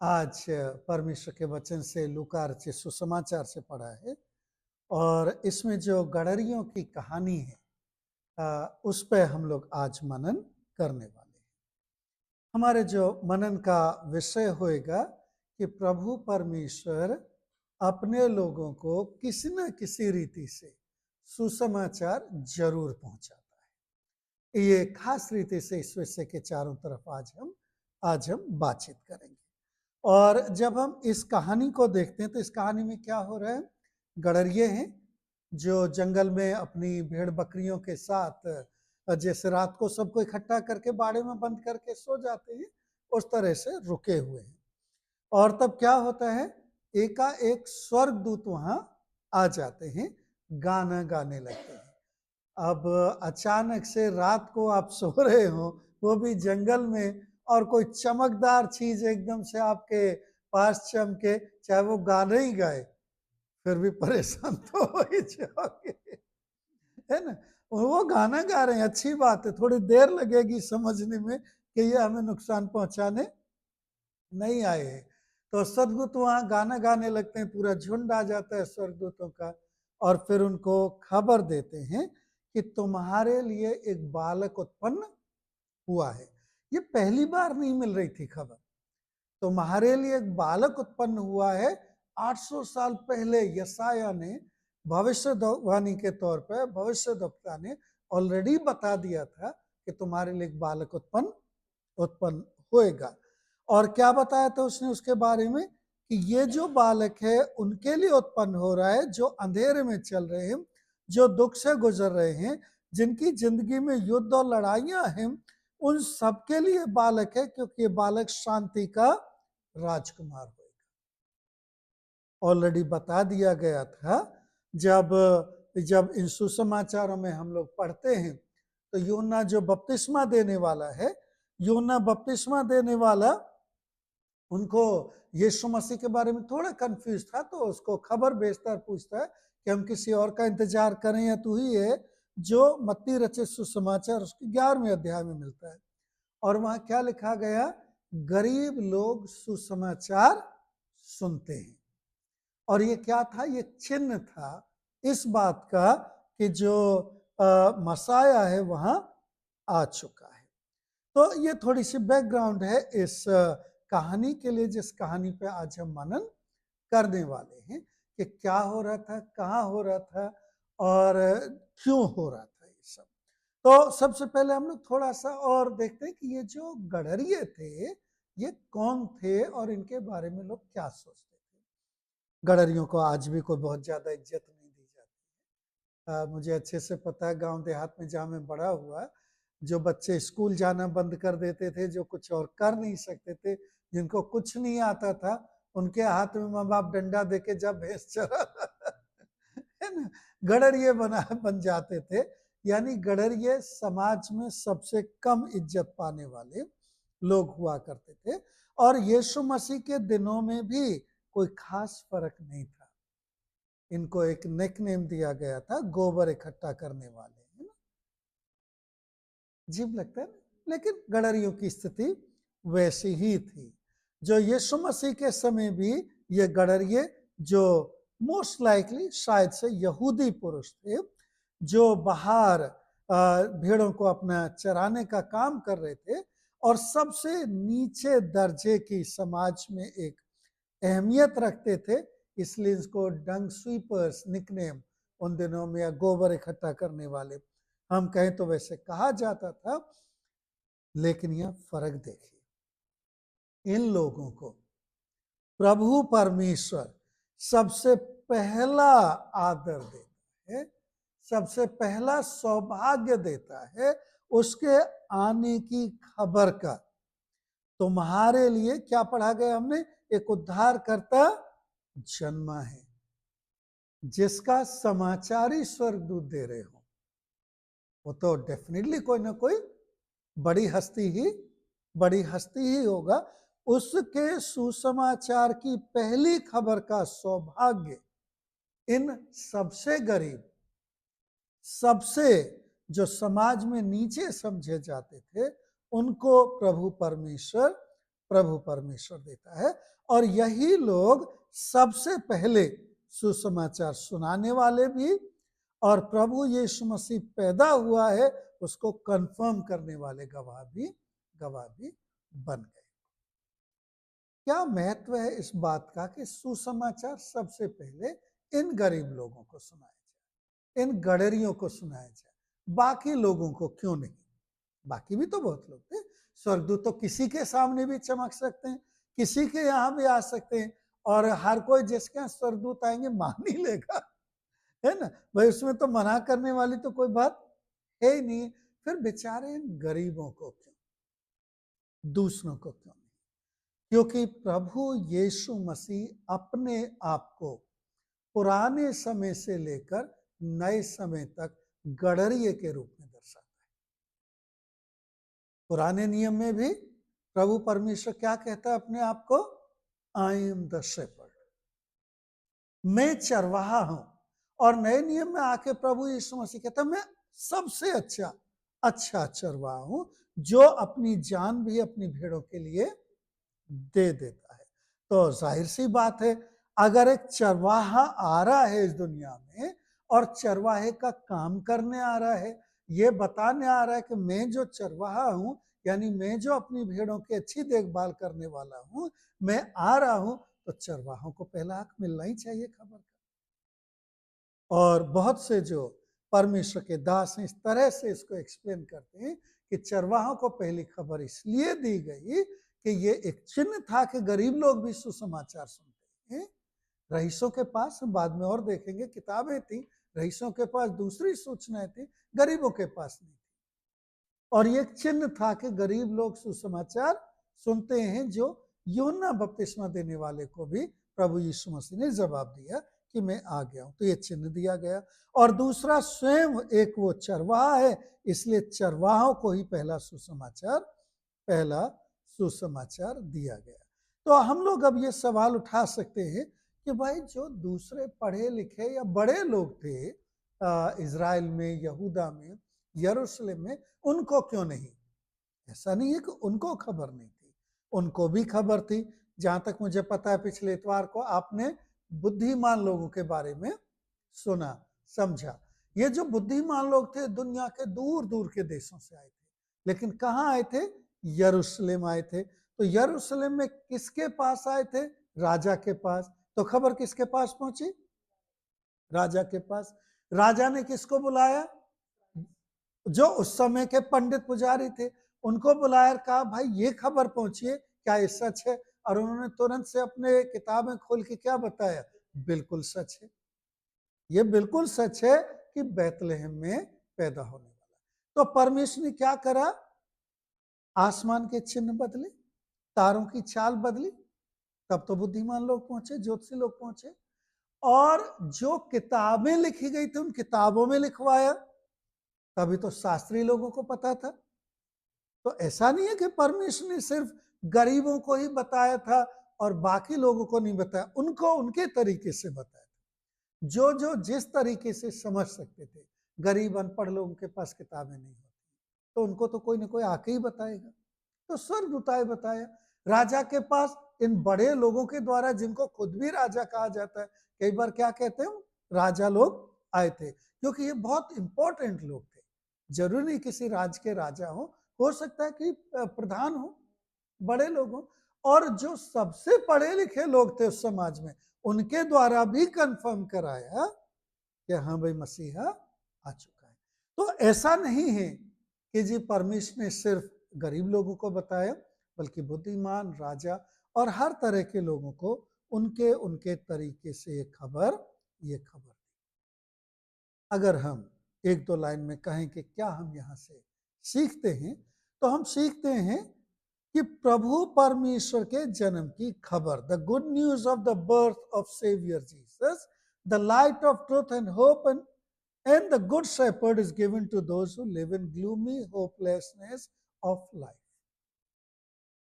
आज परमेश्वर के वचन से लूका रचित सुसमाचार से पढ़ा है और इसमें जो गडरियों की कहानी है उस पे हम लोग आज मनन करने वाले हैं। हमारे जो मनन का विषय होएगा कि प्रभु परमेश्वर अपने लोगों को किसी न किसी रीति से सुसमाचार जरूर पहुंचाता है। ये खास रीति से इस विषय के चारों तरफ आज हम बातचीत करेंगे। और जब हम इस कहानी को देखते हैं तो इस कहानी में क्या हो रहा है, गडरिये हैं जो जंगल में अपनी भेड़ बकरियों के साथ जैसे रात को सबको इकट्ठा करके बाड़े में बंद करके सो जाते हैं, उस तरह से रुके हुए हैं। और तब क्या होता है, एकाएक स्वर्गदूत वहां आ जाते हैं, गाना गाने लगते हैं। अब अचानक से रात को आप सो रहे हो, वो भी जंगल में, और कोई चमकदार चीज एकदम से आपके पास चमके, चाहे वो गाना ही गाए, फिर भी परेशान तो हो ही जाओगे, है ना। वो गाना गा रहे हैं, अच्छी बात है, थोड़ी देर लगेगी समझने में कि ये हमें नुकसान पहुंचाने नहीं आए हैं। तो स्वर्गदूत वहां गाना गाने लगते हैं, पूरा झुंड आ जाता है स्वर्गदूतों का, और फिर उनको खबर देते हैं कि तुम्हारे लिए एक बालक उत्पन्न हुआ है। ये पहली बार नहीं मिल रही थी खबर। तुम्हारे लिए एक बालक उत्पन्न हुआ है। 800 साल पहले यशाया ने भविष्यवाणी के तौर पर, भविष्यद्वक्ता ने ऑलरेडी बता दिया था कि तुम्हारे लिए एक बालक उत्पन्न होएगा। और क्या बताया था उसने उसके बारे में कि ये जो बालक है उनके लिए उत्पन्न हो रहा है जो अंधेरे में चल रहे हैं, जो दुख से गुजर रहे हैं, जिनकी जिंदगी में युद्ध और लड़ाइयां हैं, उन सबके लिए बालक है, क्योंकि ये बालक शांति का राजकुमार होगा। ऑलरेडी बता दिया गया था। जब इन सुसमाचारों में हम लोग पढ़ते हैं तो यूहन्ना जो बपतिस्मा देने वाला है, यूहन्ना बपतिस्मा देने वाला, उनको यीशु मसीह के बारे में थोड़ा कंफ्यूज था, तो उसको खबर भेजता है, पूछता है कि हम किसी और का इंतजार करें या तू ही है, जो मत्ती रचित सुसमाचार उसके 11वें अध्याय में मिलता है। और वहां क्या लिखा गया, गरीब लोग सुसमाचार सुनते हैं। और ये क्या था, ये चिन्ह था इस बात का कि जो मसाया है वहां आ चुका है। तो ये थोड़ी सी बैकग्राउंड है इस कहानी के लिए, जिस कहानी पे आज हम मनन करने वाले हैं कि क्या हो रहा था, कहाँ हो रहा था और क्यों हो रहा था ये सब। तो सबसे पहले हम लोग थोड़ा सा और देखते हैं कि ये जो गडरिये थे ये कौन थे और इनके बारे में लोग क्या सोचते थे। गडरियों को आज भी कोई बहुत ज्यादा इज्जत नहीं दी जाती है। मुझे अच्छे से पता है, गांव देहात में जहाँ मैं बड़ा हुआ, जो बच्चे स्कूल जाना बंद कर देते थे, जो कुछ और कर नहीं सकते थे, जिनको कुछ नहीं आता था, उनके हाथ में माँ बाप डंडा देके जब भैंस चरा है ना, गडरिये बन जाते थे। यानी गडरिये समाज में सबसे कम इज्जत पाने वाले लोग हुआ करते थे। और यीशु मसीह के दिनों में भी कोई खास फर्क नहीं था। इनको एक निकनेम दिया गया था, गोबर इकट्ठा करने वाले, है ना। अजीब लगता है ना, लेकिन गडरियों की स्थिति वैसी ही थी। जो यीशु मसीह के समय भी ये गडरिये, जो मोस्ट लाइकली शायद से यहूदी पुरुष थे, जो बाहर भेड़ों को अपना चराने का काम कर रहे थे, और सबसे नीचे दर्जे की समाज में एक अहमियत रखते थे, इसलिए इसको डंग स्वीपर्स निकनेम उन दिनों में, या गोबर इकट्ठा करने वाले हम कहें तो वैसे कहा जाता था। लेकिन यह फर्क देखिए, इन लोगों को प्रभु परमेश्वर सबसे पहला आदर देता है, सबसे पहला सौभाग्य देता है उसके आने की खबर का। तुम्हारे लिए क्या पढ़ा गया हमने, एक उद्धारकर्ता जन्मा है, जिसका समाचार ही स्वर्गदूत दे रहे हो। वो तो डेफिनेटली कोई ना कोई बड़ी हस्ती ही होगा। उसके सुसमाचार की पहली खबर का सौभाग्य इन सबसे गरीब, सबसे जो समाज में नीचे समझे जाते थे, उनको प्रभु परमेश्वर प्रभु परमेश्वर देता है। और यही लोग सबसे पहले सुसमाचार सुनाने वाले भी और प्रभु यीशु मसीह पैदा हुआ है उसको कंफर्म करने वाले गवाह भी बन गए। क्या महत्व है इस बात का कि सुसमाचार सबसे पहले इन गरीब लोगों को सुनाया जाए, इन गडरियों को सुनाया जाए, बाकी लोगों को क्यों नहीं? बाकी भी तो बहुत लोग थे। स्वर्गदूत तो किसी के सामने भी चमक सकते हैं, किसी के यहाँ भी आ सकते हैं, और हर कोई जिसके यहाँ स्वर्गदूत आएंगे मान ही लेगा, है ना भाई। उसमें तो मना करने वाली तो कोई बात है ही नहीं। फिर बेचारे इन गरीबों को क्यों, दूसरों को क्यों नहीं? क्योंकि प्रभु यीशु मसीह अपने आप को पुराने समय से लेकर नए समय तक गडरिये के रूप में दर्शाता है। पुराने नियम में भी प्रभु परमेश्वर क्या कहता है अपने आप को? आई एम द शेपर्ड, मैं चरवाहा हूं। और नए नियम में आके प्रभु यीशु मसीह कहता है मैं सबसे अच्छा चरवाहा हूं जो अपनी जान भी अपनी भेड़ों के लिए दे देता है। तो जाहिर सी बात है, अगर एक चरवाहा आ रहा है इस दुनिया में और चरवाहे का काम करने आ रहा है, ये बताने आ रहा है कि मैं जो चरवाहा हूं, यानी मैं जो अपनी भेड़ों की अच्छी देखभाल करने वाला हूं, मैं आ रहा हूं, तो चरवाहों को पहला हक मिलना ही चाहिए खबर का। और बहुत से जो परमेश्वर के दास हैं इस तरह से इसको एक्सप्लेन करते हैं कि चरवाहों को पहली खबर इसलिए दी गई कि ये एक चिन्ह था कि गरीब लोग भी सुसमाचार सुनते हैं। रईसों के पास, हम बाद में और देखेंगे, किताबें थी, रईसों के पास दूसरी सूचनाएं थी, गरीबों के पास नहीं थी। और ये एक चिन्ह था कि गरीब लोग सुसमाचार सुनते हैं, जो यूहन्ना बपतिस्मा देने वाले को भी प्रभु यीशु मसीह ने जवाब दिया कि मैं आ गया हूं। तो ये चिन्ह दिया गया। और दूसरा, स्वयं एक वो चरवाहा है, इसलिए चरवाहों को ही पहला सुसमाचार दिया गया। तो हम लोग अब ये सवाल उठा सकते हैं कि भाई जो दूसरे पढ़े लिखे या बड़े लोग थे इज़राइल में, यहूदा में, यरूशलेम में, उनको क्यों नहीं? ऐसा नहीं है कि उनको खबर नहीं थी, उनको भी खबर थी। जहां तक मुझे पता है पिछले इतवार को आपने बुद्धिमान लोगों के बारे में सुना, समझा। ये जो बुद्धिमान लोग थे दुनिया के दूर दूर के देशों से आए थे, लेकिन कहाँ आए थे? यरूशलेम आए थे। तो यरूशलेम में किसके पास आए थे? राजा के पास। तो खबर किसके पास पहुंची? राजा के पास। राजा ने किसको बुलाया? जो उस समय के पंडित पुजारी थे, उनको बुलाया, कहा भाई ये खबर पहुंचिए, क्या ये सच है? और उन्होंने तुरंत से अपने किताबें खोल के क्या बताया? बिल्कुल सच है, ये बिल्कुल सच है कि बैतलहम में पैदा होने वाला। तो परमेश्वर ने क्या करा? आसमान के चिन्ह बदले, तारों की चाल बदली, तब तो बुद्धिमान लोग पहुंचे, ज्योतिषी लोग पहुंचे। और जो किताबें लिखी गई थी उन किताबों में लिखवाया, तभी तो शास्त्री लोगों को पता था। तो ऐसा नहीं है कि परमेश्वर ने सिर्फ गरीबों को ही बताया था और बाकी लोगों को नहीं बताया, उनको उनके तरीके से बताया था, जो जो जिस तरीके से समझ सकते थे। गरीब अनपढ़ लोगों के पास किताबें नहीं होती, तो उनको तो कोई ना कोई आके ही बताएगा। तो स्वर्गदूत आए बताया। राजा के पास इन बड़े लोगों के द्वारा, जिनको खुद भी राजा कहा जाता है, कई बार क्या कहते हैं, राजा लोग आए थे, क्योंकि ये बहुत इंपॉर्टेंट लोग थे। जरूरी नहीं किसी राज्य के राजा हो सकता है कि प्रधान हो, बड़े लोग हों। और जो सबसे पढ़े लिखे लोग थे उस समाज में, उनके द्वारा भी कंफर्म कराया कि हाँ भाई मसीहा आ चुका है। तो ऐसा नहीं है कि जी परमेश्वर ने सिर्फ गरीब लोगों को बताया, बल्कि बुद्धिमान, राजा और हर तरह के लोगों को उनके उनके तरीके से ये खबर दी। अगर हम एक दो लाइन में कहें कि क्या हम यहाँ से सीखते हैं, तो हम सीखते हैं कि प्रभु परमेश्वर के जन्म की खबर, the good news of the birth of saviour Jesus, the light of truth and hope and the good shepherd is given to those who live in gloomy hopelessness of life.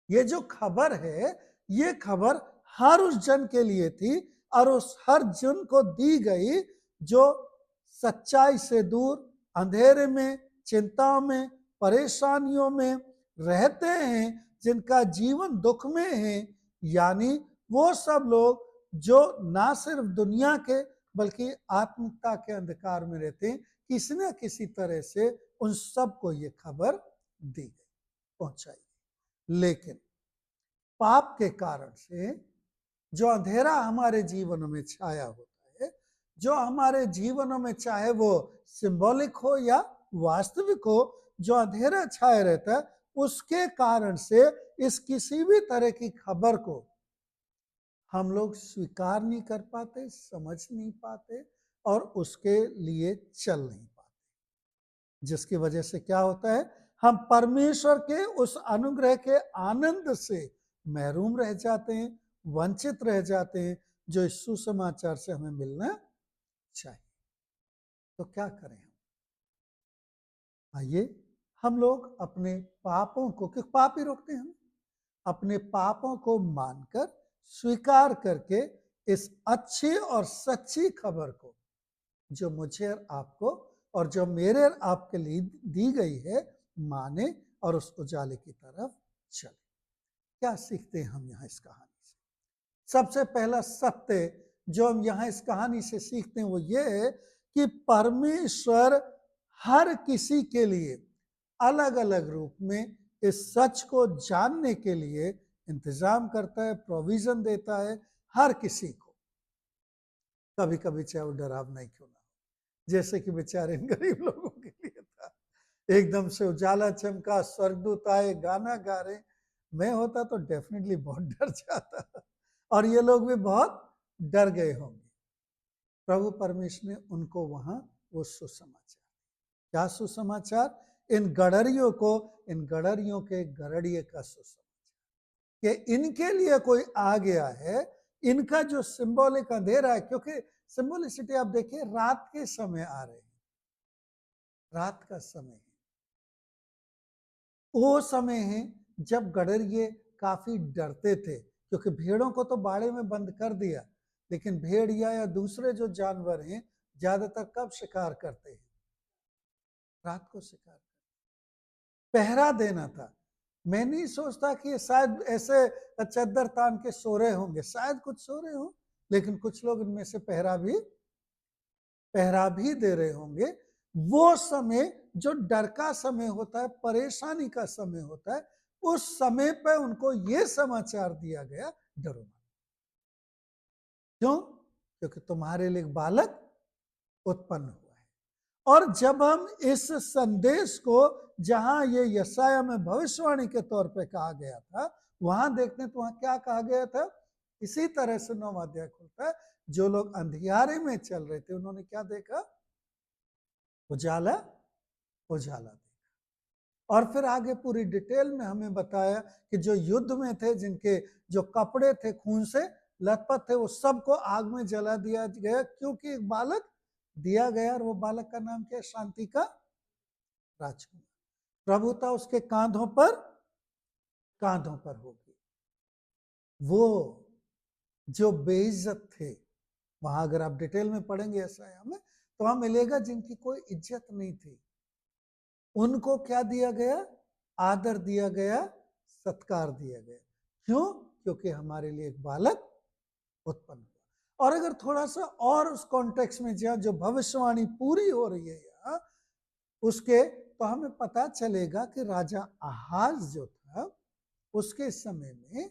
ये जो खबर है, ये खबर हर उस जन के लिए थी और उस हर जन को दी गई जो सच्चाई से दूर, अंधेरे में, चिंताओं में, परेशानियों में रहते हैं, जिनका जीवन दुख में है, यानी वो सब लोग जो ना सिर्फ दुनिया के बल्कि आत्मिकता के अंधकार में रहते हैं, किसी न किसी तरह से उन सबको ये खबर दी गई, पहुंचाई। लेकिन पाप के कारण से जो अंधेरा हमारे जीवनों में छाया होता है, जो हमारे जीवनों में चाहे वो सिंबॉलिक हो या वास्तविक हो, जो अंधेरा छाया रहता है, उसके कारण से इस किसी भी तरह की खबर को हम लोग स्वीकार नहीं कर पाते, समझ नहीं पाते और उसके लिए चल नहीं पाते, जिसकी वजह से क्या होता है, हम परमेश्वर के उस अनुग्रह के आनंद से महरूम रह जाते हैं, वंचित रह जाते हैं, जो इस सुसमाचार से हमें मिलना चाहिए। तो क्या करें हम? आइए हम लोग अपने पापों को, क्योंकि पाप ही रोकते हैं, हम अपने पापों को मानकर स्वीकार करके इस अच्छी और सच्ची खबर को जो मुझे और आपको और जो मेरे और आपके लिए दी गई है, माने और उस उजाले की तरफ चले। क्या सीखते हैं हम यहाँ इस कहानी से? सबसे पहला सत्य जो हम यहाँ इस कहानी से सीखते हैं वो ये है कि परमेश्वर हर किसी के लिए अलग अलग रूप में इस सच को जानने के लिए इंतजाम करता है, प्रोविजन देता है हर किसी को। कभी कभी चाहे वो डरावना ही क्यों ना हो, जैसे कि बेचारे इन गरीब लोगों के लिए था। एकदम से उजाला चमका, स्वर्गदूत आए, गाना गा रहे, मैं होता तो डेफिनेटली बहुत डर जाता और ये लोग भी बहुत डर गए होंगे। प्रभु परमेश्वर ने उनको वहां वो सुसमाचार, क्या सुसमाचार? इन गडरियों को, इन गडरियों के गड़रिये का सुसमाचार कि इनके लिए कोई आ गया है। इनका जो सिंबॉलिक अंधेरा है, क्योंकि सिंबॉलिसिटी आप देखिए, रात के समय आ रहे हैं, रात का समय है, वो समय है जब गडरिये काफी डरते थे, क्योंकि भेड़ों को तो बाड़े में बंद कर दिया, लेकिन भेड़िया या दूसरे जो जानवर हैं ज्यादातर कब शिकार करते हैं? रात को शिकार करते, पहरा देना था। मैं नहीं सोचता कि शायद ऐसे चद्दर तान के सो रहे होंगे, शायद कुछ सो रहे हो, लेकिन कुछ लोग इनमें से पहरा भी दे रहे होंगे। वो समय जो डर का समय होता है, परेशानी का समय होता है, उस समय पे उनको ये समाचार दिया गया, डरो मत। क्यों? क्योंकि तुम्हारे लिए एक बालक उत्पन्न हुआ है। और जब हम इस संदेश को, जहां ये यशाया में भविष्यवाणी के तौर पे कहा गया था, वहां देखते तो वहां क्या कहा गया था? इसी तरह से 9वां अध्याय खुलता है, जो लोग अंधियारे में चल रहे थे उन्होंने क्या देखा? उजाला, उजाला देखा। और फिर आगे पूरी डिटेल में हमें बताया कि जो युद्ध में थे, जिनके जो कपड़े थे खून से लथपथ थे, वो सबको आग में जला दिया गया, क्योंकि एक बालक दिया गया, और वो बालक का नाम क्या है? शांति का राजकुमार। प्रभुता उसके कांधों पर होगी। वो जो बेइज्जत थे, वहां अगर आप डिटेल में पढ़ेंगे यशायाह में, तो वहां मिलेगा जिनकी कोई इज्जत नहीं थी, उनको क्या दिया गया? आदर दिया गया, सत्कार दिया गया। क्यों? क्योंकि हमारे लिए एक बालक उत्पन्न हुआ। और अगर थोड़ा सा और उस कॉन्टेक्स्ट में जाए, जो भविष्यवाणी पूरी हो रही है यहाँ उसके, तो हमें पता चलेगा कि राजा आहाज जो था, उसके समय में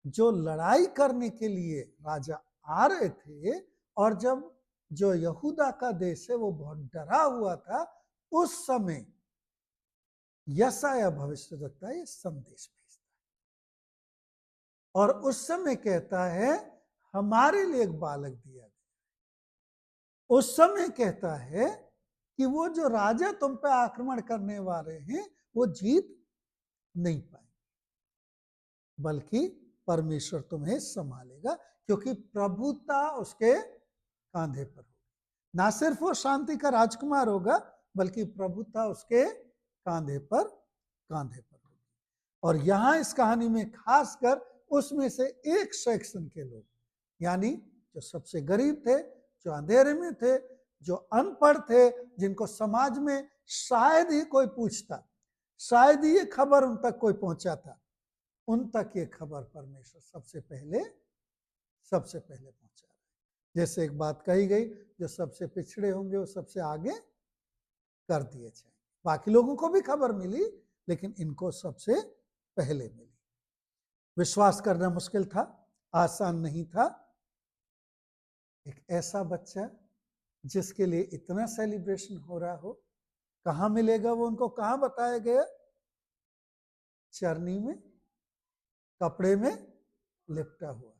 जो लड़ाई करने के लिए राजा आ रहे थे, और जब जो यहूदा का देश है वो बहुत डरा हुआ था, उस समय यशायाह भविष्यद्वक्ता ये संदेश भेजता है और उस समय कहता है हमारे लिए एक बालक दिया गया। उस समय कहता है कि वो जो राजा तुम पे आक्रमण करने वाले हैं, वो जीत नहीं पाएंगे, बल्कि परमेश्वर तुम्हें संभालेगा, क्योंकि प्रभुता उसके कांधे पर होगी। ना सिर्फ वो शांति का राजकुमार होगा, बल्कि प्रभुता उसके कांधे पर होगी। और यहां इस कहानी में खासकर उसमें से एक सेक्शन के लोग, यानी जो सबसे गरीब थे, जो अंधेरे में थे, जो अनपढ़ थे, जिनको समाज में शायद ही कोई पूछता, शायद ही ये खबर उन तक कोई पहुंचा था, उन तक ये खबर परमेश्वर सबसे पहले पहुंचा रहा है। जैसे एक बात कही गई, जो सबसे पिछड़े होंगे वो सबसे आगे कर दिए जाएंगे। बाकी लोगों को भी खबर मिली, लेकिन इनको सबसे पहले मिली। विश्वास करना मुश्किल था, आसान नहीं था। एक ऐसा बच्चा जिसके लिए इतना सेलिब्रेशन हो रहा हो, कहां मिलेगा वो? उनको कहां बताया गया? चरनी में, कपड़े में लिपटा हुआ।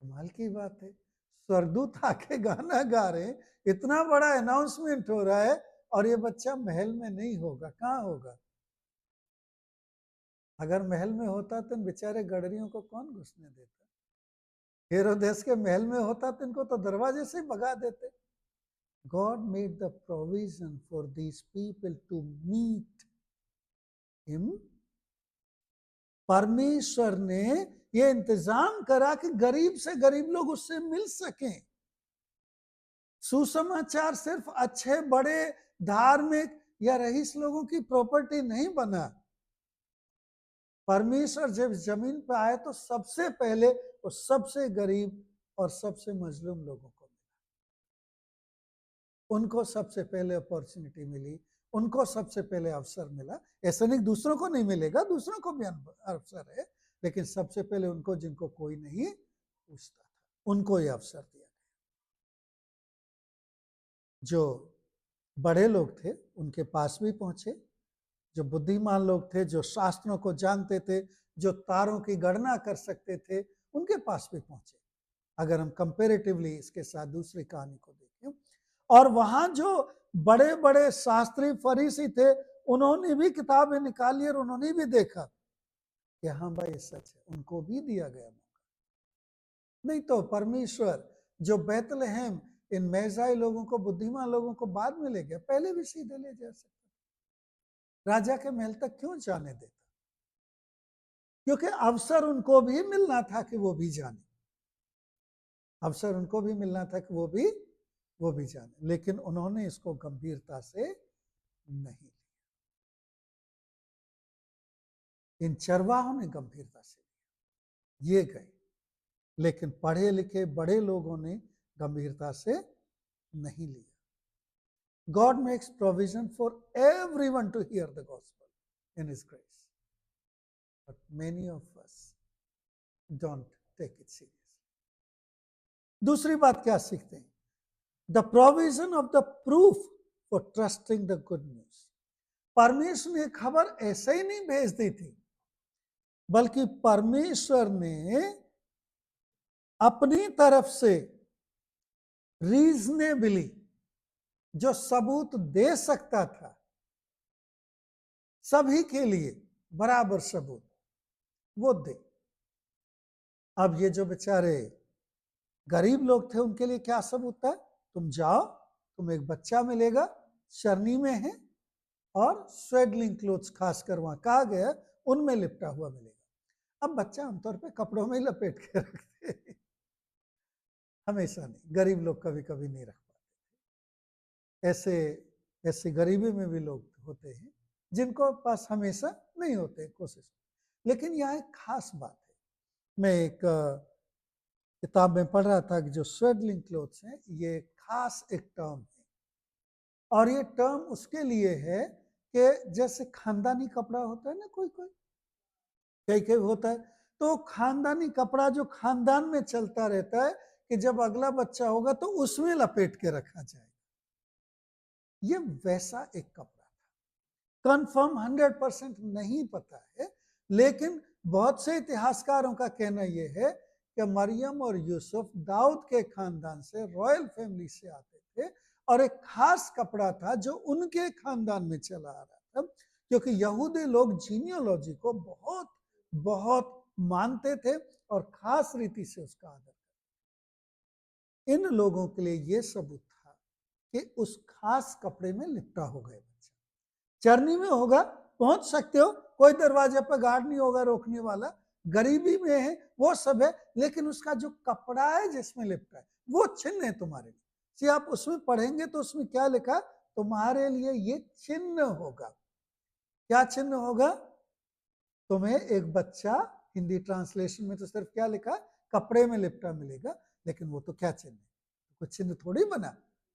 कमाल की बात है। स्वर्गदूत आके गाना गा रहे हैं, इतना बड़ा अनाउंसमेंट हो रहा है, और ये बच्चा महल में नहीं होगा, कहां होगा? अगर महल में होता तो इन बेचारे गडरियों को कौन घुसने देता? हेरोदेस के महल में होता तो इनको तो दरवाजे से ही भगा देते। God made the provision for these people to meet him. परमेश्वर ने ये इंतजाम करा कि गरीब से गरीब लोग उससे मिल सकें। सुसमाचार सिर्फ अच्छे बड़े धार्मिक या रईस लोगों की प्रॉपर्टी नहीं बना। परमेश्वर जब जमीन पर आए तो सबसे पहले वो सबसे गरीब और सबसे मजलूम लोगों को मिला। उनको सबसे पहले अपॉर्चुनिटी मिली, उनको सबसे पहले अवसर मिला। ऐसा नहीं दूसरों को नहीं मिलेगा, दूसरों को भी अवसर है, लेकिन सबसे पहले उनको जिनको कोई नहीं पूछता था, उनको ये अवसर दिया गया। जो बड़े लोग थे उनके पास भी पहुंचे, जो बुद्धिमान लोग थे, जो शास्त्रों को जानते थे, जो तारों की गणना कर सकते थे, उनके पास भी पहुंचे। अगर हम कंपेरेटिवली इसके साथ दूसरी कहानी को देखें, और वहां जो बड़े बड़े शास्त्री फरीसी थे, उन्होंने भी किताबें निकाली और उन्होंने भी देखा कि हाँ भाई सच है, उनको भी दिया गया मौका। नहीं तो परमेश्वर जो बैतलहम इन मैजाई लोगों को, बुद्धिमान लोगों को बाद में ले गया, पहले भी सीधे ले जा सकता। राजा के महल तक क्यों जाने देता? क्योंकि अवसर उनको भी मिलना था कि वो भी जाने, अवसर उनको भी मिलना था कि वो भी जाने, लेकिन उन्होंने इसको गंभीरता से नहीं लिया। इन चरवाहों ने गंभीरता से लिया, ये गए, लेकिन पढ़े लिखे बड़े लोगों ने गंभीरता से नहीं लिया। God makes provision for everyone to hear the gospel in His grace, but many of us don't take it seriously. दूसरी बात क्या सीखते हैं? The provision of the proof for trusting the good news. परमेश्वर ने खबर ऐसे ही नहीं भेज दी थी, बल्कि परमेश्वर ने अपनी तरफ से रीजनेबली जो सबूत दे सकता था, सभी के लिए बराबर सबूत वो दे। अब ये जो बेचारे गरीब लोग थे, उनके लिए क्या सबूत था? तुम जाओ, तुम एक बच्चा मिलेगा, चरनी में है, और स्वेडलिंग क्लोथ्स, खासकर वहां कहा गया उनमें लिपटा हुआ मिलेगा। अब बच्चा आमतौर पे कपड़ों में ही लपेट के रखते हैं, हमेशा नहीं, गरीब लोग कभी कभी नहीं रख पाते। ऐसे गरीबी में भी लोग होते हैं जिनको पास हमेशा नहीं होते कोशिश। लेकिन यहाँ एक खास बात है, मैं एक किताब में पढ़ रहा था कि जो स्वेडलिंग क्लोथ्स हैं, ये खास एक टर्म है, और ये टर्म उसके लिए है कि जैसे खानदानी कपड़ा होता है ना, कोई कई होता है, तो खानदानी कपड़ा जो खानदान में चलता रहता है कि जब अगला बच्चा होगा तो उसमें लपेट के रखा जाएगा, ये वैसा एक कपड़ा था। कंफर्म 100% नहीं पता है, लेकिन बहुत से इतिहासकारों का कहना यह है कि मरियम और यूसुफ दाऊद के खानदान से, रॉयल फैमिली से आते थे, और एक खास कपड़ा था जो उनके खानदान में चला आ रहा था, क्योंकि यहूदी लोग जीनियोलॉजी को बहुत बहुत मानते थे और खास रीति से उसका आदर करते। इन लोगों के लिए यह सबूत था कि उस खास कपड़े में लिपटा हो गया बच्चा। चरनी में होगा, पहुंच सकते हो, कोई दरवाजे पर गार्ड नहीं होगा रोकने वाला, गरीबी में है, वो सब है, लेकिन उसका जो कपड़ा है जिसमें लिपटा है, वो चिन्ह है तुम्हारे लिए। सी आप उसमें पढ़ेंगे तो उसमें क्या लिखा? तुम्हारे लिए ये चिन्ह होगा। क्या चिन्ह होगा? तुम्हें एक बच्चा, हिंदी ट्रांसलेशन में तो सिर्फ क्या लिखा, कपड़े में लिपटा मिलेगा, लेकिन वो तो क्या चिन्ह है, कुछ चिन्ह थोड़ी बना,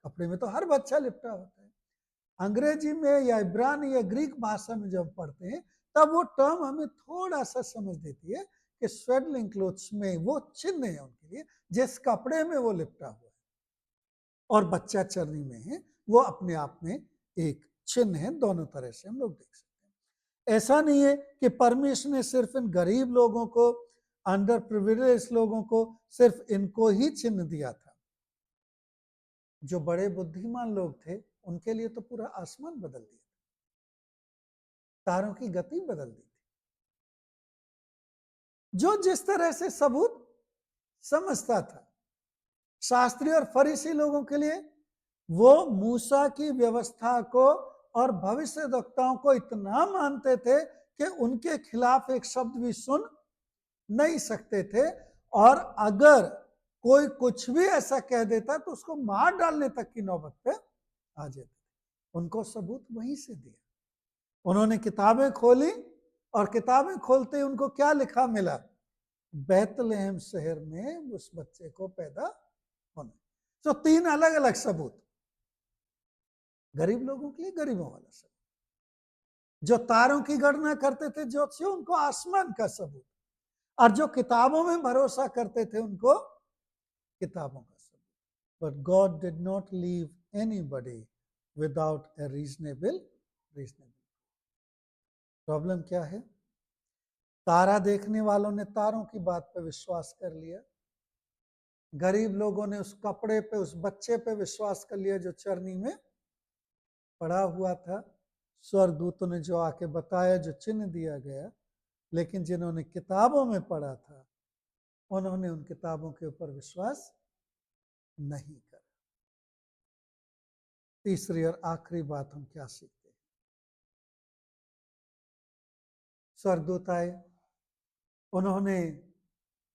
कपड़े में तो हर बच्चा लिपटा होता है। अंग्रेजी में या इब्रानी या ग्रीक भाषा में जब पढ़ते हैं तब वो टर्म हमें थोड़ा सा समझ देती है कि स्वेडलिंग क्लोथ्स में वो चिन्ह है उनके लिए जिस कपड़े में वो लिपटा हुआ है, और बच्चा चरनी में है, वो अपने आप में एक चिन्ह है। दोनों तरह से हम लोग देख सकते हैं। ऐसा नहीं है कि परमेश्वर ने सिर्फ इन गरीब लोगों को, अंडर प्रिविलेज लोगों को, सिर्फ इनको ही चिन्ह दिया था। जो बड़े बुद्धिमान लोग थे उनके लिए तो पूरा आसमान बदल दिया, तारों की गति बदल दी थी। जो जिस तरह से सबूत समझता था, शास्त्री और फरीसी लोगों के लिए वो मूसा की व्यवस्था को और भविष्यद्वक्ताओं को इतना मानते थे कि उनके खिलाफ एक शब्द भी सुन नहीं सकते थे, और अगर कोई कुछ भी ऐसा कह देता तो उसको मार डालने तक की नौबत पे आ जाते। उनको सबूत वहीं से दिया। उन्होंने किताबें खोली और किताबें खोलते ही उनको क्या लिखा मिला, बैतलहम शहर में उस बच्चे को पैदा होना। तो तीन अलग अलग सबूत, गरीब लोगों के लिए गरीबों वाला सबूत, जो तारों की गणना करते थे ज्योतिषी उनको आसमान का सबूत, और जो किताबों में भरोसा करते थे उनको किताबों का सबूत। But God did not leave anybody without A reasonable. Problem क्या है, तारा देखने वालों ने तारों की बात पे विश्वास कर लिया, गरीब लोगों ने उस कपड़े पे, उस बच्चे पे विश्वास कर लिया जो चरनी में पड़ा हुआ था। स्वर्गदूतों ने जो आके बताया, जो चिन्ह दिया गया, लेकिन जिन्होंने किताबों में पढ़ा था उन्होंने उन किताबों के ऊपर विश्वास नहीं करा। तीसरी और आखिरी बात हम क्या सीखते हैं, स्वर्गदूत आए, उन्होंने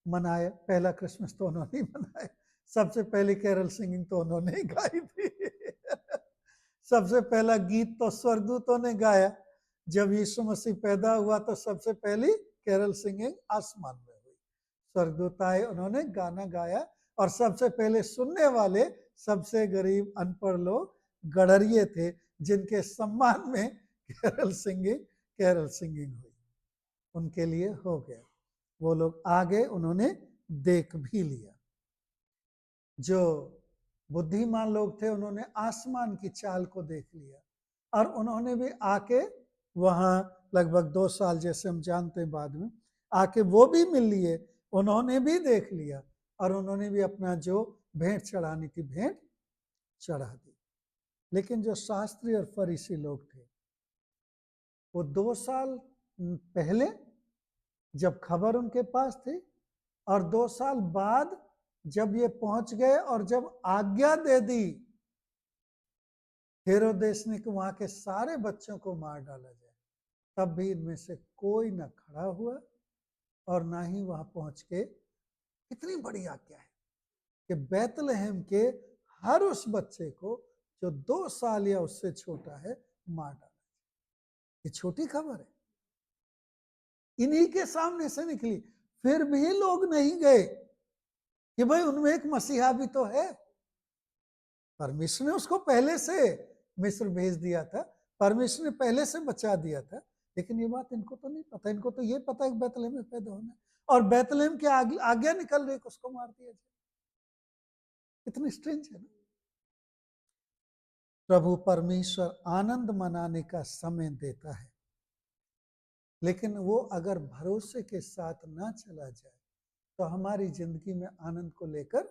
मनाया, पहला क्रिसमस तो उन्होंने ही मनाया, सबसे पहली कैरल सिंगिंग तो उन्होंने ही गाई थी सबसे पहला गीत तो स्वर्गदूतों ने गाया। जब यीशु मसीह पैदा हुआ तो सबसे पहली कैरल सिंगिंग आसमान में हुई, स्वर्गदूत आए, उन्होंने गाना गाया, और सबसे पहले सुनने वाले सबसे गरीब अनपढ़ लोग गडरिये थे, जिनके सम्मान में कैरल सिंगिंग हुई, उनके लिए हो गया। वो लोग आगे, उन्होंने देख भी लिया। जो बुद्धिमान लोग थे उन्होंने आसमान की चाल को देख लिया, और उन्होंने भी आके वहाँ लगभग 2 साल, जैसे हम जानते हैं बाद में, आके वो भी मिल लिए, उन्होंने भी देख लिया, और उन्होंने भी अपना जो भेंट चढ़ानी थी भेंट चढ़ा दी। लेकिन जो शास्त्री और फरीसी लोग थे वो 2 साल पहले जब खबर उनके पास थी, और 2 साल बाद जब ये पहुंच गए और जब आज्ञा दे दी हेरोदेस ने कि वहां के सारे बच्चों को मार डाला जाए, तब भी इनमें से कोई न खड़ा हुआ और ना ही वहां पहुंच के, कितनी बड़ी आज्ञा है कि बैतलहम के हर उस बच्चे को जो 2 साल या उससे छोटा है मार डाला। ये छोटी खबर है, इन्हीं के सामने से निकली, फिर भी लोग नहीं गए कि भाई उनमें एक मसीहा भी तो है। परमेश्वर ने उसको पहले से मिस्र भेज दिया था, परमेश्वर ने पहले से बचा दिया था, लेकिन ये बात इनको तो नहीं पता। इनको तो ये पता है कि बैतलहम में पैदा होना है, और बैतलहम की आज्ञा निकल रही, उसको मार दिया जाए। इतनी स्ट्रेंज है ना। प्रभु परमेश्वर आनंद मनाने का समय देता है, लेकिन वो अगर भरोसे के साथ ना चला जाए तो हमारी जिंदगी में आनंद को लेकर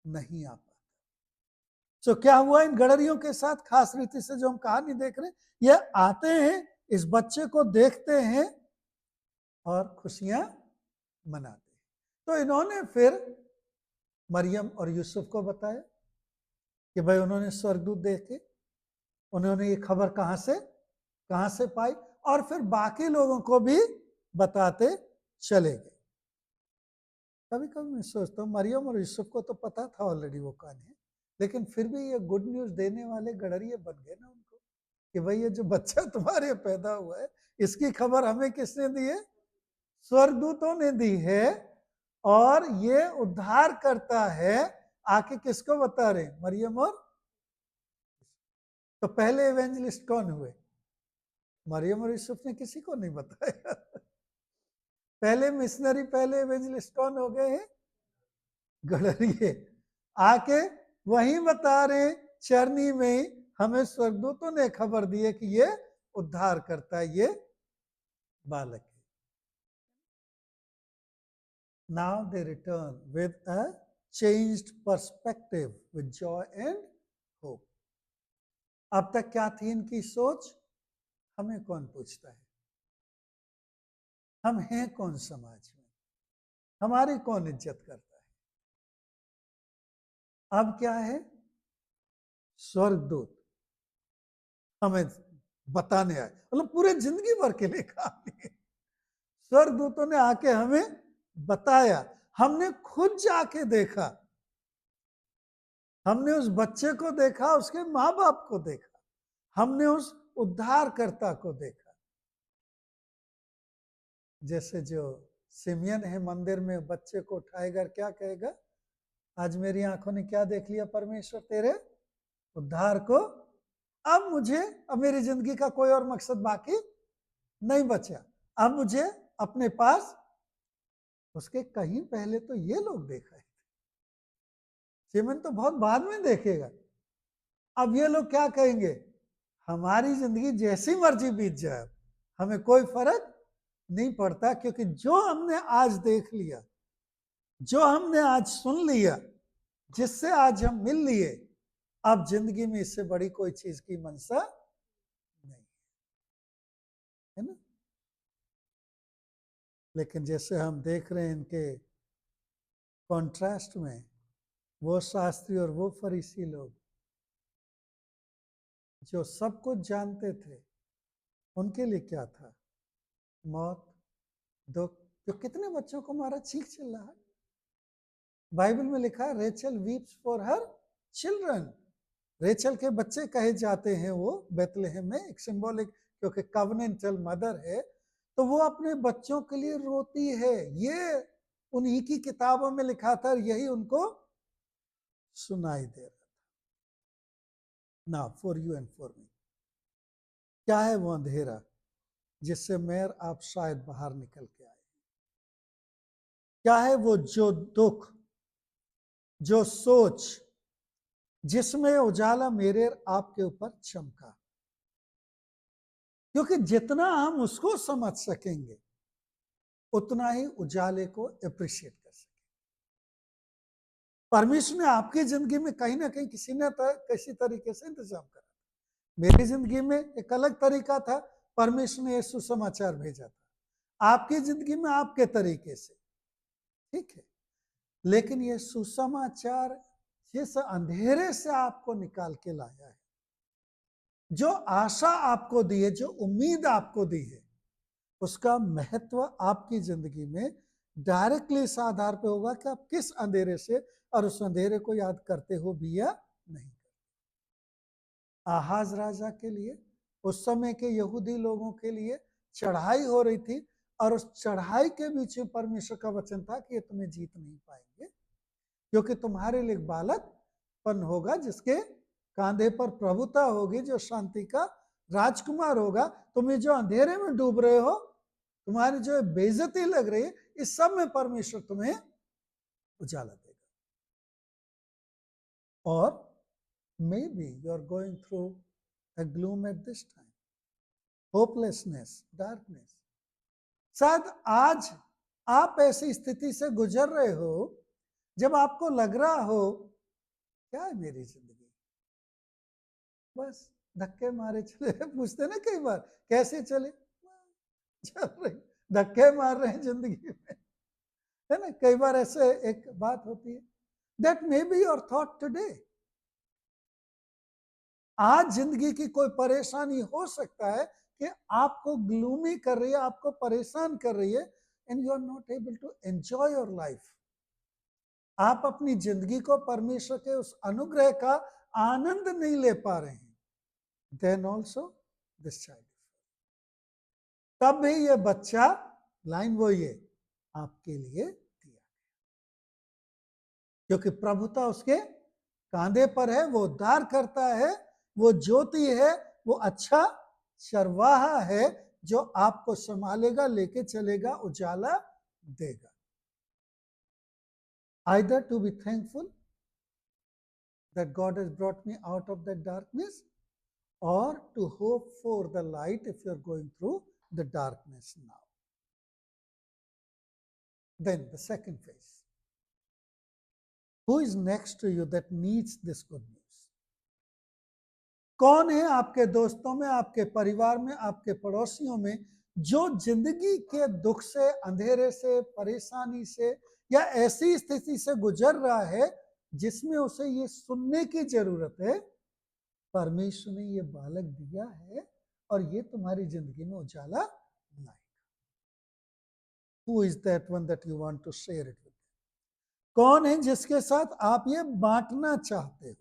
नहीं आ पाता। तो क्या हुआ इन गडरियों के साथ, खास रीति से जो हम कहानी देख रहे हैं, ये आते हैं, इस बच्चे को देखते हैं और खुशियां मनाते हैं। तो इन्होंने फिर मरियम और यूसुफ को बताया कि भाई उन्होंने स्वर्गदूत देखे, उन्होंने ये खबर कहां से पाई, और फिर बाकी लोगों को भी बताते चले गए। कभी कभी मैं सोचता हूँ मरियम और यूसुफ को तो पता था ऑलरेडी वो कौन है, लेकिन फिर भी ये गुड न्यूज देने वाले गडरिये बन गए ना उनको, कि भाई ये जो बच्चा तुम्हारे पैदा हुआ है इसकी खबर हमें किसने दी है? स्वर्गदूतों ने दी है। और ये उद्धार करता है, आके किसको बता रहे? मरियम और तो पहले एवेंजलिस्ट कौन हुए? मरियम और यूसुफ ने किसी को नहीं बताया। पहले मिशनरी, पहले एवेंजलिस्ट कौन हो गए हैं? गडरिए। आके वही बता रहे चरनी में ही हमें स्वर्गदूतों ने खबर दी है कि ये उद्धार करता है, ये बालक है। Now they return with a changed perspective, with joy and hope. अब तक क्या थी इनकी सोच? हमें कौन पूछता है? हम हैं कौन समाज में? हमारी कौन इज्जत करता है? अब क्या है? स्वर्गदूत हमें बताने आए, मतलब पूरे जिंदगी भर के लिए काम नहीं। स्वर्गदूतों ने आके हमें बताया, हमने खुद जाके देखा, हमने उस बच्चे को देखा, उसके माँ बाप को देखा, हमने उस उद्धारकर्ता को देखा। जैसे जो सिमियन है मंदिर में बच्चे को उठाएगा, क्या कहेगा? आज मेरी आंखों ने क्या देख लिया परमेश्वर? तेरे उद्धार को। अब मेरी जिंदगी का कोई और मकसद बाकी नहीं बचा। अब मुझे अपने पास, उसके कहीं पहले तो ये लोग देखा है, सिमन तो बहुत बाद में देखेगा। अब ये लोग क्या कहेंगे? हमारी जिंदगी जैसी मर्जी बीत जाए, हमें कोई फर्क नहीं पड़ता, क्योंकि जो हमने आज देख लिया, जो हमने आज सुन लिया, जिससे आज हम मिल लिए, अब जिंदगी में इससे बड़ी कोई चीज की मनसा नहीं है ना। लेकिन जैसे हम देख रहे हैं इनके कॉन्ट्रास्ट में, वो शास्त्री और वो फरीसी लोग जो सब कुछ जानते थे, उनके लिए क्या था? मौत, दुख। जो कितने बच्चों को मारा, चीख चिल्ला है। बाइबल में लिखा है Rachel weeps for her children. Rachel के बच्चे कहे जाते हैं वो बेथलेहम में, एक सिंबॉलिक, क्योंकि कवनेंटल मदर है, तो वो अपने बच्चों के लिए रोती है। ये उन्हीं की किताबों में लिखा था, यही उनको सुनाई दे रहा था। ना for you and for me. क्या है वो अंधेरा जिससे मैं आप शायद बाहर निकल के आए? क्या है वो जो दुख, जो सोच, जिसमें उजाला मेरे आपके ऊपर चमका? क्योंकि जितना हम उसको समझ सकेंगे, उतना ही उजाले को अप्रिशिएट कर सकेंगे। परमेश्वर ने आपकी जिंदगी में कहीं ना कहीं किसी तरीके से इंतजाम करा। मेरी जिंदगी में एक अलग तरीका था, परमेश्वर ने यीशु सुसमाचार भेजा था। आपकी जिंदगी में आपके तरीके से, ठीक है। लेकिन ये सुसमाचार जिस अंधेरे से आपको निकाल के लाया है, जो आशा आपको दी है, जो उम्मीद आपको दी है, उसका महत्व आपकी जिंदगी में डायरेक्टली इस आधार पे होगा कि आप किस अंधेरे से और उस अंधेरे को याद करते हो भी या नहीं। आहाज राजा के लिए, उस समय के यहूदी लोगों के लिए चढ़ाई हो रही थी, और उस चढ़ाई के बीच में परमेश्वर का वचन था कि ये तुम्हें जीत नहीं पाएंगे, क्योंकि तुम्हारे लिए बालक उत्पन्न होगा जिसके कांधे पर प्रभुता होगी, जो शांति का राजकुमार होगा। तुम्हें जो अंधेरे में डूब रहे हो, तुम्हारी जो बेइज्जती लग रही है, इस सब में परमेश्वर तुम्हें उजाला देगा। और maybe you are going through a gloom at this time, hopelessness, darkness. शायद आज आप ऐसी स्थिति से गुजर रहे हो जब आपको लग रहा हो क्या है मेरी जिंदगी, बस धक्के मारे चले। पूछते ना कई बार कैसे चले, चल रहे, धक्के मार रहे हैं जिंदगी में, है ना। कई बार ऐसे एक बात होती है, that may be your thought today. आज जिंदगी की कोई परेशानी हो सकता है कि आपको ग्लूमी कर रही है, आपको परेशान कर रही है, and you are not able to enjoy your life. आप अपनी जिंदगी को, परमेश्वर के उस अनुग्रह का आनंद नहीं ले पा रहे हैं। देन ऑल्सो दिस चाइल्ड, तब भी ये बच्चा, लाइन वो ये आपके लिए दिया गया, क्योंकि प्रभुता उसके कांधे पर है, वो उद्धार करता है, वो ज्योति है, वो अच्छा चरवाहा है जो आपको संभालेगा, लेके चलेगा, उजाला देगा। Either to be thankful that God has brought me out of that darkness, or to hope for the light if you are going through the darkness now. Then the second phase. Who is next to you that needs this good news? कौन है आपके दोस्तों में, आपके परिवार में, आपके पड़ोसियों में जो जिंदगी के दुख से, अंधेरे से, परेशानी से या ऐसी स्थिति से गुजर रहा है जिसमें उसे ये सुनने की जरूरत है, परमेश्वर ने ये बालक दिया है और ये तुम्हारी जिंदगी में उजाला लाएगा। Who is that one that you want to share it with? कौन है जिसके साथ आप ये बांटना चाहते हो?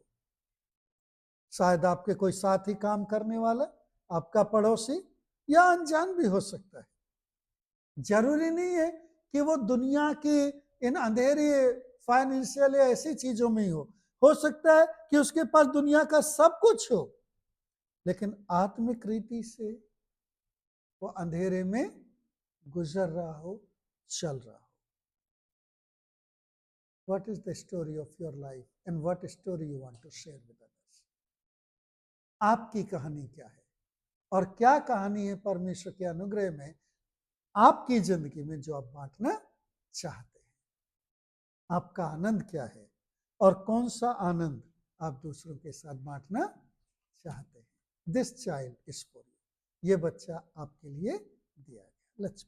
शायद आपके कोई साथी काम करने वाला, आपका पड़ोसी, या अनजान भी हो सकता है। जरूरी नहीं है कि वो दुनिया की इन अंधेरी फाइनेंशियल या ऐसी चीजों में ही हो सकता है कि उसके पास दुनिया का सब कुछ हो, लेकिन आत्मिक रीति से वो अंधेरे में गुजर रहा हो, चल रहा हो। What is the story of your life and what story you want to share with others? आपकी कहानी क्या है और क्या कहानी है परमेश्वर के अनुग्रह में आपकी जिंदगी में जो आप बांटना चाहते हैं? आपका आनंद क्या है और कौन सा आनंद आप दूसरों के साथ बांटना चाहते हैं? This child is for you, ये बच्चा आपके लिए दिया गया। लेट्स